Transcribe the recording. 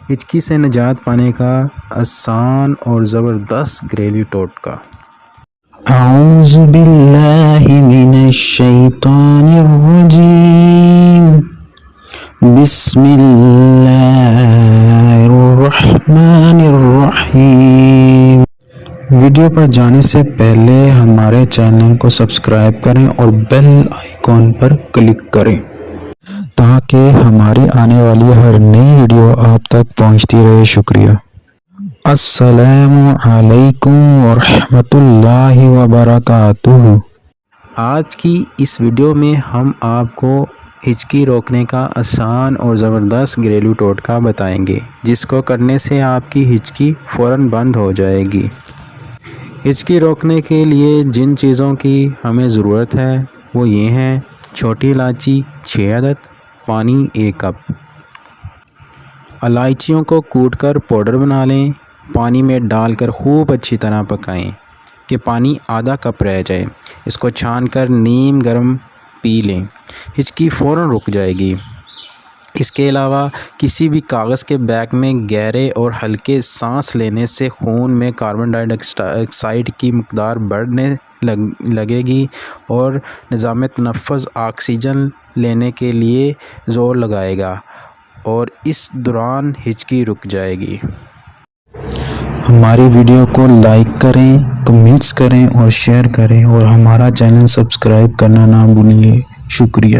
ہچکی سے نجات پانے کا آسان اور زبردست گھریلو ٹوٹکا۔ اعوذ باللہ من الشیطان الرجیم، بسم اللہ الرحمن الرحیم۔ ویڈیو پر جانے سے پہلے ہمارے چینل کو سبسکرائب کریں اور بیل آئیکن پر کلک کریں تاکہ ہماری آنے والی ہر نئی ویڈیو آپ تک پہنچتی رہے۔ شکریہ۔ السلام علیکم ورحمۃ اللہ وبرکاتہ۔ آج کی اس ویڈیو میں ہم آپ کو ہچکی روکنے کا آسان اور زبردست گھریلو ٹوٹکا بتائیں گے، جس کو کرنے سے آپ کی ہچکی فوراً بند ہو جائے گی۔ ہچکی روکنے کے لیے جن چیزوں کی ہمیں ضرورت ہے وہ یہ ہیں: چھوٹی الائچی 6 عدد، پانی 1 کپ۔ الائچیوں کو کوٹ کر پاؤڈر بنا لیں، پانی میں ڈال کر خوب اچھی طرح پکائیں کہ پانی آدھا کپ رہ جائے۔ اس کو چھان کر نیم گرم پی لیں، ہچکی فوراً رک جائے گی۔ اس کے علاوہ کسی بھی کاغذ کے بیگ میں گہرے اور ہلکے سانس لینے سے خون میں کاربن ڈائی آکسائڈ کی مقدار بڑھنے لگے گی اور نظام تنفس آکسیجن لینے کے لیے زور لگائے گا اور اس دوران ہچکی رک جائے گی۔ ہماری ویڈیو کو لائک کریں، کمنٹس کریں اور شیئر کریں اور ہمارا چینل سبسکرائب کرنا نہ بھولیے۔ شکریہ۔